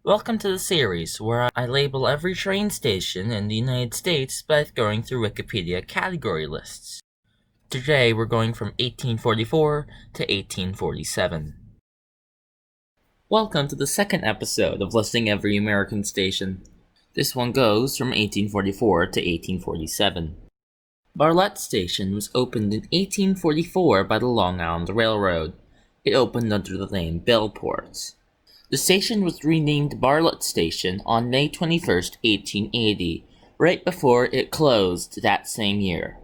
Welcome to the series where I label every train station in the United States by going through Wikipedia category lists. Today we're going from 1844 to 1847. Welcome to the second episode of listing every American station. This one goes from 1844 to 1847. Bartlett Station was opened in 1844 by the Long Island Railroad. It opened under the name Bellport. The station was renamed Bartlett Station on May 21, 1880, right before it closed that same year.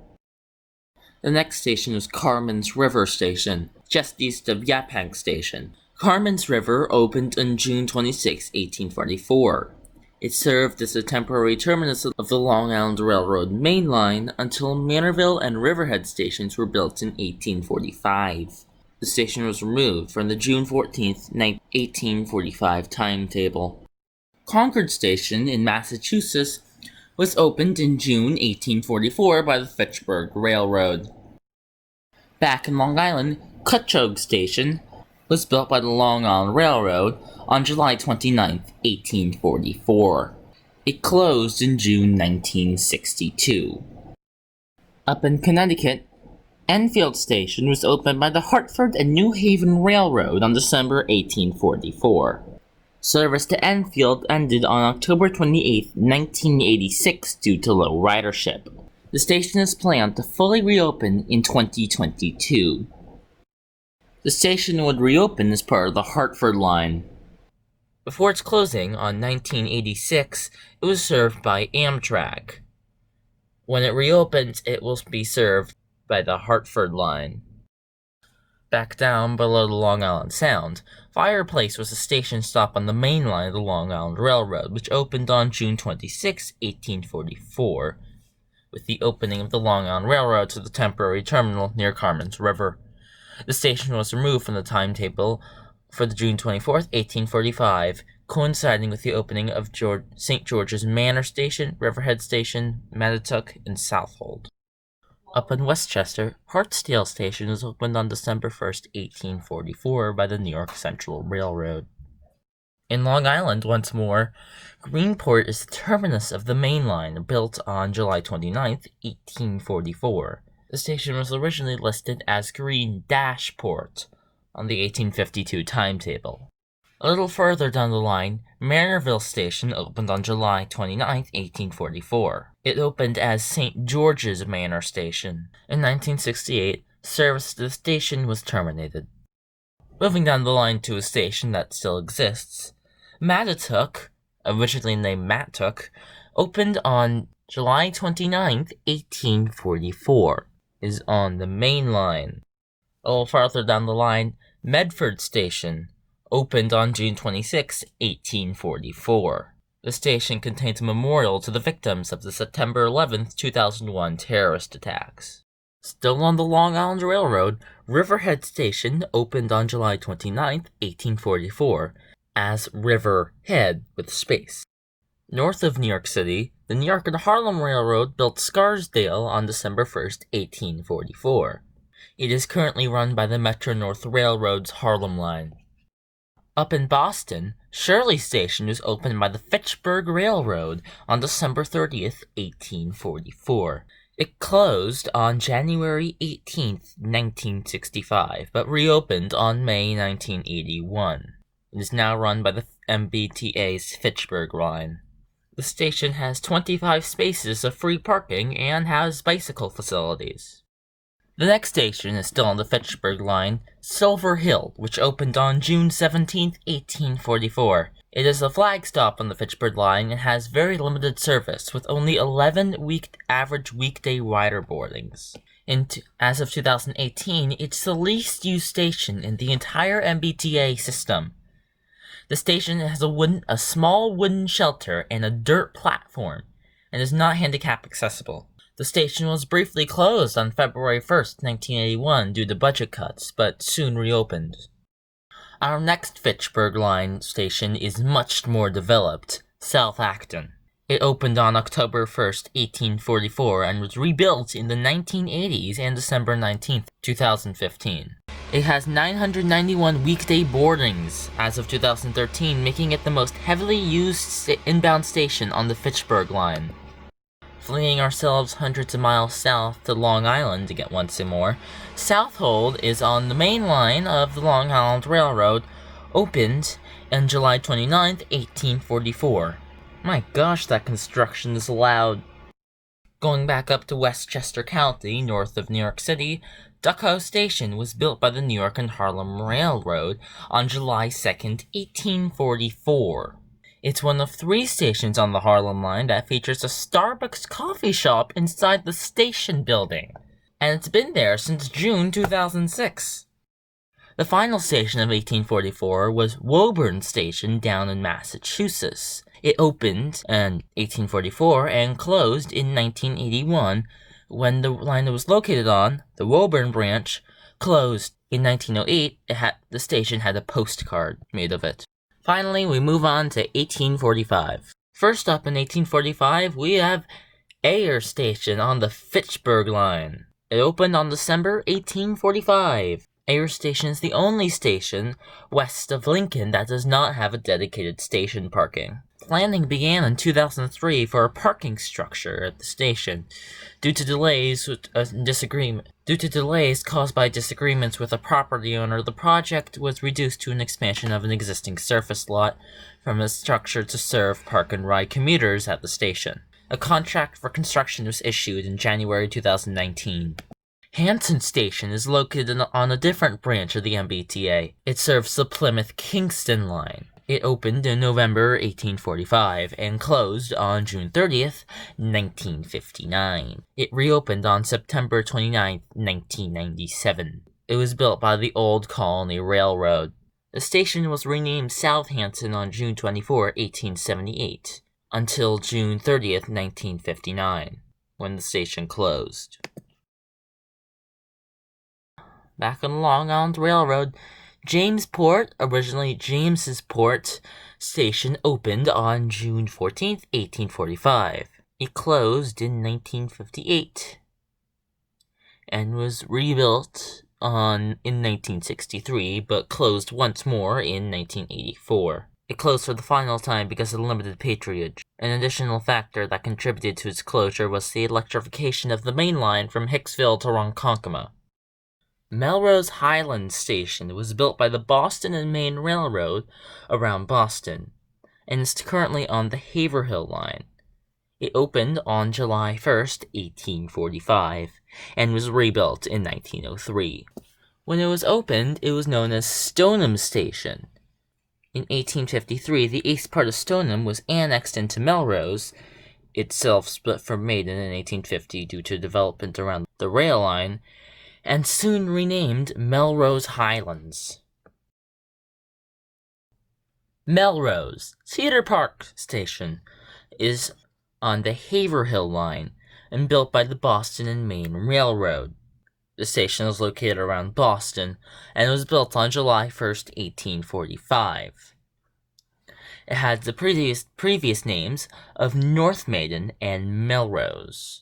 The next station was Carmen's River Station, just east of Yaphank Station. Carmen's River opened on June 26, 1844. It served as a temporary terminus of the Long Island Railroad main line until Manorville and Riverhead stations were built in 1845. The station was removed from the June 14, 1845 timetable. Concord Station in Massachusetts was opened in June 1844 by the Fitchburg Railroad. Back in Long Island, Cutchogue Station was built by the Long Island Railroad on July 29, 1844. It closed in June 1962. Up in Connecticut, Enfield Station was opened by the Hartford and New Haven Railroad on December 1844. Service to Enfield ended on October 28, 1986 due to low ridership. The station is planned to fully reopen in 2022. The station would reopen as part of the Hartford line. Before its closing on 1986, it was served by Amtrak. When it reopens, it will be served by the Hartford line. Back down below the Long Island Sound, Fireplace was a station stop on the main line of the Long Island Railroad, which opened on June 26, 1844, with the opening of the Long Island Railroad to the temporary terminal near Carmen's River. The station was removed from the timetable for the June 24, 1845, coinciding with the opening of St. George's Manor Station, Riverhead Station, Mattituck, and Southold. Up in Westchester, Hartsdale Station was opened on December 1, 1844 by the New York Central Railroad. In Long Island, once more, Greenport is the terminus of the main line, built on July 29, 1844. The station was originally listed as Green-Port on the 1852 timetable. A little further down the line, Manorville Station opened on July 29, 1844. It opened as St. George's Manor Station. In 1968, service to the station was terminated. Moving down the line to a station that still exists, Mattituck, originally named Mattock, opened on July 29, 1844. Is on the main line. A little farther down the line, Medford Station opened on June 26, 1844. The station contains a memorial to the victims of the September 11, 2001 terrorist attacks. Still on the Long Island Railroad, Riverhead Station opened on July 29, 1844, as Riverhead with space. North of New York City, the New York and Harlem Railroad built Scarsdale on December 1, 1844. It is currently run by the Metro-North Railroad's Harlem Line. Up in Boston, Shirley Station was opened by the Fitchburg Railroad on December 30, 1844. It closed on January 18, 1965, but reopened on May 1981. It is now run by the MBTA's Fitchburg Line. The station has 25 spaces of free parking and has bicycle facilities. The next station is still on the Fitchburg Line, Silver Hill, which opened on June 17, 1844. It is a flag stop on the Fitchburg Line and has very limited service, with only 11 average weekday rider boardings. As of 2018, it's the least used station in the entire MBTA system. The station has a small wooden shelter and a dirt platform, and is not handicap accessible. The station was briefly closed on February 1, 1981 due to budget cuts, but soon reopened. Our next Fitchburg Line station is much more developed, South Acton. It opened on October 1, 1844 and was rebuilt in the 1980s and December 19, 2015. It has 991 weekday boardings as of 2013, making it the most heavily used inbound station on the Fitchburg Line. Fleeing ourselves hundreds of miles south to Long Island to get one some more, Southold is on the main line of the Long Island Railroad, opened on July 29, 1844. My gosh, that construction is loud. Going back up to Westchester County, north of New York City, Duck House Station was built by the New York and Harlem Railroad on July 2, 1844. It's one of 3 stations on the Harlem Line that features a Starbucks coffee shop inside the station building, and it's been there since June 2006. The final station of 1844 was Woburn Station down in Massachusetts. It opened in 1844 and closed in 1981 when the line it was located on, the Woburn branch, closed. In 1908, the station had a postcard made of it. Finally, we move on to 1845. First up in 1845, we have Ayer Station on the Fitchburg Line. It opened on December 1845. Ayer Station is the only station west of Lincoln that does not have a dedicated station parking. Planning began in 2003 for a parking structure at the station. Due to delays caused by disagreements with a property owner, the project was reduced to an expansion of an existing surface lot from a structure to serve park and ride commuters at the station. A contract for construction was issued in January 2019. Hanson Station is located on a different branch of the MBTA. It serves the Plymouth-Kingston line. It opened in November 1845 and closed on June 30th, 1959. It reopened on September 29th, 1997. It was built by the Old Colony Railroad. The station was renamed South Hanson on June 24, 1878, until June 30th, 1959, when the station closed. Back on the Long Island Railroad, Jamesport, originally James's Port Station, opened on June 14, 1845. It closed in 1958 and was rebuilt in 1963, but closed once more in 1984. It closed for the final time because of limited patronage. An additional factor that contributed to its closure was the electrification of the main line from Hicksville to Ronkonkoma. Melrose Highlands Station was built by the Boston and Maine Railroad around Boston, and is currently on the Haverhill Line. It opened on July 1st, 1845, and was rebuilt in 1903. When it was opened, it was known as Stoneham Station. In 1853, the east part of Stoneham was annexed into Melrose, itself split from Maiden in 1850 due to development around the rail line, and soon renamed Melrose Highlands. Melrose Cedar Park Station is on the Haverhill Line and built by the Boston and Maine Railroad. The station is located around Boston and was built on July 1st, 1845. It had the previous names of North Maiden and Melrose.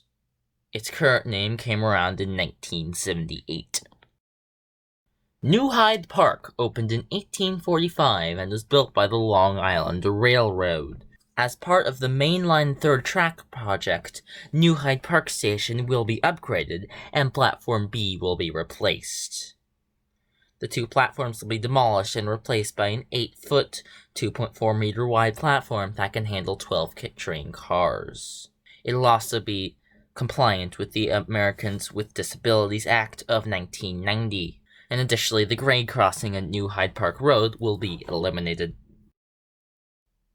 Its current name came around in 1978. New Hyde Park opened in 1845 and was built by the Long Island Railroad. As part of the Mainline Third Track project, New Hyde Park Station will be upgraded and Platform B will be replaced. The 2 platforms will be demolished and replaced by an 8-foot, 2.4-meter wide platform that can handle 12 train cars. It'll also be compliant with the Americans with Disabilities Act of 1990, and additionally the grade crossing at New Hyde Park Road will be eliminated.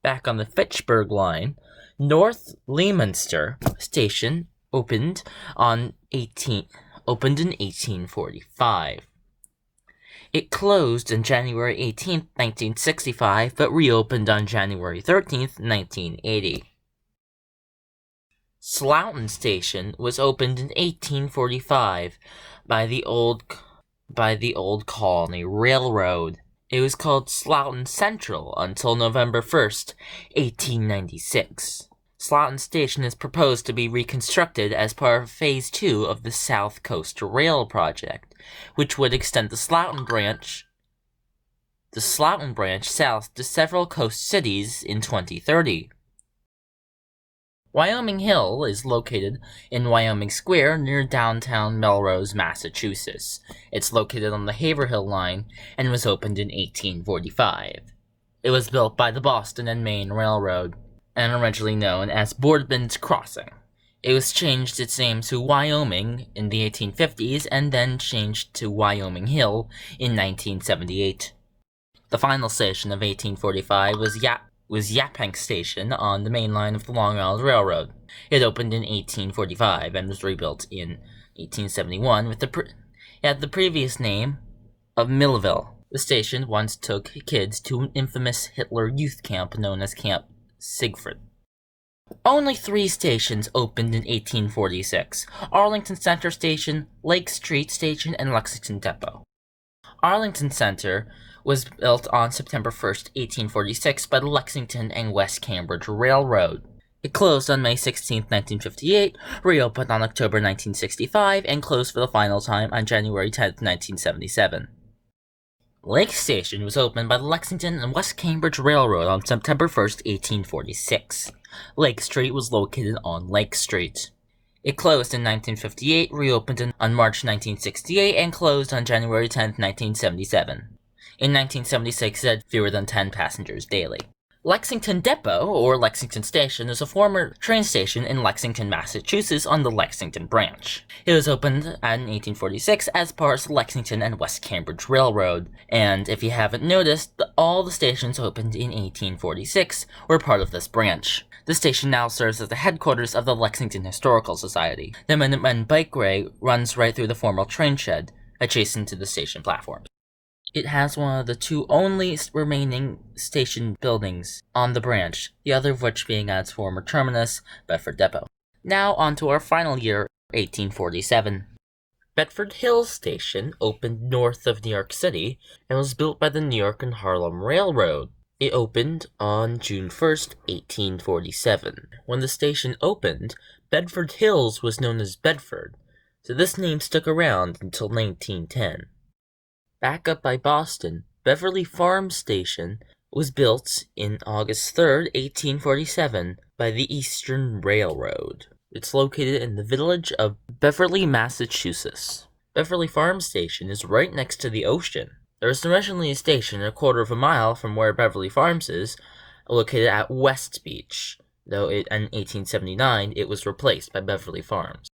Back on the Fitchburg Line, North Leominster Station opened in 1845. It closed on January 18, 1965, but reopened on January 13, 1980. Sloughton Station was opened in 1845 by the Old Colony Railroad. It was called Sloughton Central until November 1st, 1896. Slough Station is proposed to be reconstructed as part of Phase 2 of the South Coast Rail project, which would extend the Slough branch south to several coast cities in 2030. Wyoming Hill is located in Wyoming Square near downtown Melrose, Massachusetts. It's located on the Haverhill Line and was opened in 1845. It was built by the Boston and Maine Railroad and originally known as Boardman's Crossing. It was changed its name to Wyoming in the 1850s and then changed to Wyoming Hill in 1978. The final station of 1845 was Yaphank Station on the main line of the Long Island Railroad. It opened in 1845 and was rebuilt in 1871 with the previous name of Millville. The station once took kids to an infamous Hitler youth camp known as Camp Siegfried. Only 3 stations opened in 1846: Arlington Center Station, Lake Street Station, and Lexington Depot. Arlington Center was built on September 1st, 1846 by the Lexington and West Cambridge Railroad. It closed on May 16, 1958, reopened on October 1965, and closed for the final time on January 10, 1977. Lake Station was opened by the Lexington and West Cambridge Railroad on September 1st, 1846. Lake Street was located on Lake Street. It closed in 1958, reopened on March 1968, and closed on January 10, 1977. In 1976, it had fewer than 10 passengers daily. Lexington Depot, or Lexington Station, is a former train station in Lexington, Massachusetts on the Lexington branch. It was opened in 1846 as part of the Lexington and West Cambridge Railroad, and if you haven't noticed, all the stations opened in 1846 were part of this branch. The station now serves as the headquarters of the Lexington Historical Society. The Minutemen Bikeway runs right through the former train shed, adjacent to the station platforms. It has one of the 2 only remaining station buildings on the branch, the other of which being at its former terminus, Bedford Depot. Now on to our final year, 1847. Bedford Hills Station opened north of New York City and was built by the New York and Harlem Railroad. It opened on June 1st, 1847. When the station opened, Bedford Hills was known as Bedford, so this name stuck around until 1910. Back up by Boston, Beverly Farms Station was built in August 3, 1847 by the Eastern Railroad. It's located in the village of Beverly, Massachusetts. Beverly Farms Station is right next to the ocean. There was originally a station a quarter of a mile from where Beverly Farms is, located at West Beach, though in 1879 it was replaced by Beverly Farms.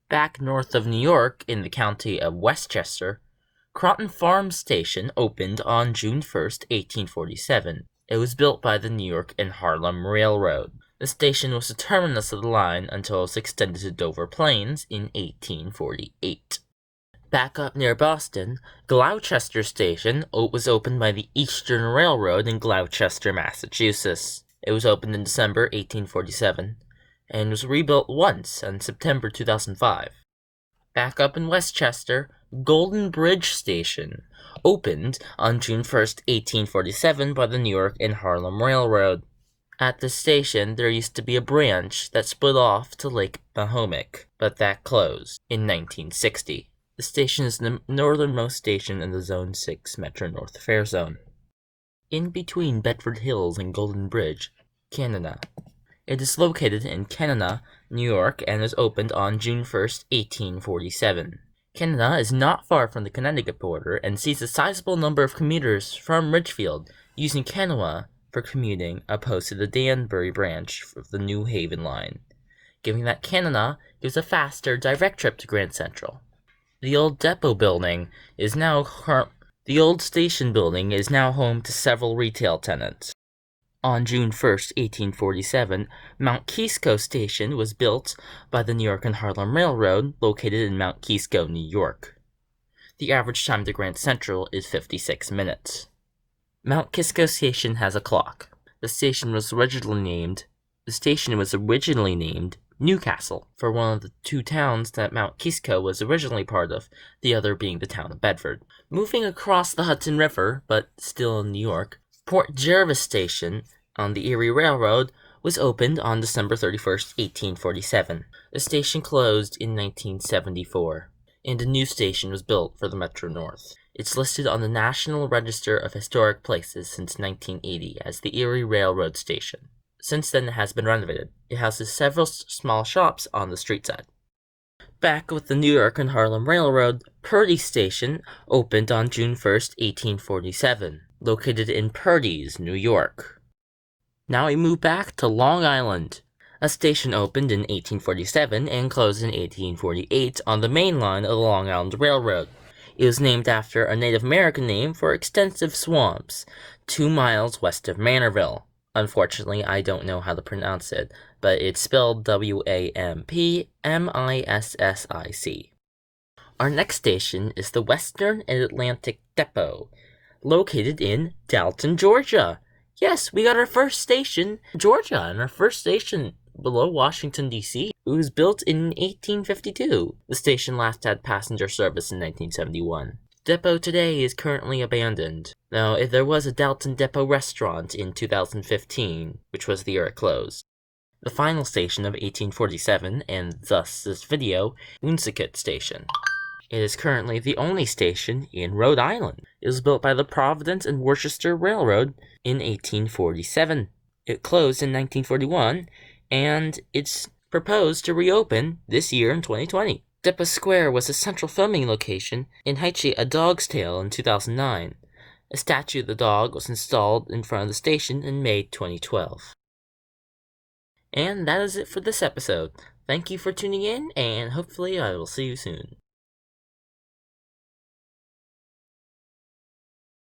Back north of New York, in the county of Westchester, Croton Farms Station opened on June 1st, 1847. It was built by the New York and Harlem Railroad. The station was the terminus of the line until it was extended to Dover Plains in 1848. Back up near Boston, Gloucester Station was opened by the Eastern Railroad in Gloucester, Massachusetts. It was opened in December 1847 and was rebuilt once in September 2005. Back up in Westchester, Golden Bridge Station opened on June 1st, 1847 by the New York and Harlem Railroad. At the station, there used to be a branch that split off to Lake Mahomet, but that closed in 1960. The station is the northernmost station in the Zone 6 Metro-North Fare Zone. In between Bedford Hills and Golden Bridge, Canada. It is located in Canada, New York, and was opened on June 1st, 1847. Canada is not far from the Connecticut border and sees a sizable number of commuters from Ridgefield using Kanawha for commuting opposed to the Danbury branch of the New Haven line, giving that Canada gives a faster direct trip to Grand Central. The old depot building is now the old station building is now home to several retail tenants. On June 1st, 1847, Mount Kisco Station was built by the New York and Harlem Railroad, located in Mount Kisco, New York. The average time to Grand Central is 56 minutes. Mount Kisco Station has a clock. The station was originally named Newcastle, for one of the 2 towns that Mount Kisco was originally part of, the other being the town of Bedford. Moving across the Hudson River, but still in New York, Port Jervis Station on the Erie Railroad was opened on December 31st, 1847. The station closed in 1974, and a new station was built for the Metro North. It's listed on the National Register of Historic Places since 1980 as the Erie Railroad Station. Since then, it has been renovated. It houses several small shops on the street side. Back with the New York and Harlem Railroad, Purdy Station opened on June 1st, 1847, located in Purdy's, New York. Now we move back to Long Island. A station opened in 1847 and closed in 1848 on the main line of the Long Island Railroad. It was named after a Native American name for extensive swamps, 2 miles west of Manorville. Unfortunately, I don't know how to pronounce it, but it's spelled Wampmissic. Our next station is the Western and Atlantic Depot, located in Dalton, Georgia. Yes, we got our first station in Georgia, and our first station below Washington, D.C. It was built in 1852. The station last had passenger service in 1971. Depot today is currently abandoned. Now, there was a Dalton Depot restaurant in 2015, which was the year it closed. The final station of 1847, and thus this video, Woonsocket Station. It is currently the only station in Rhode Island. It was built by the Providence and Worcester Railroad in 1847. It closed in 1941, and it's proposed to reopen this year in 2020. Depot Square was a central filming location in Haichi, A Dog's Tale in 2009. A statue of the dog was installed in front of the station in May 2012. And that is it for this episode. Thank you for tuning in, and hopefully I will see you soon.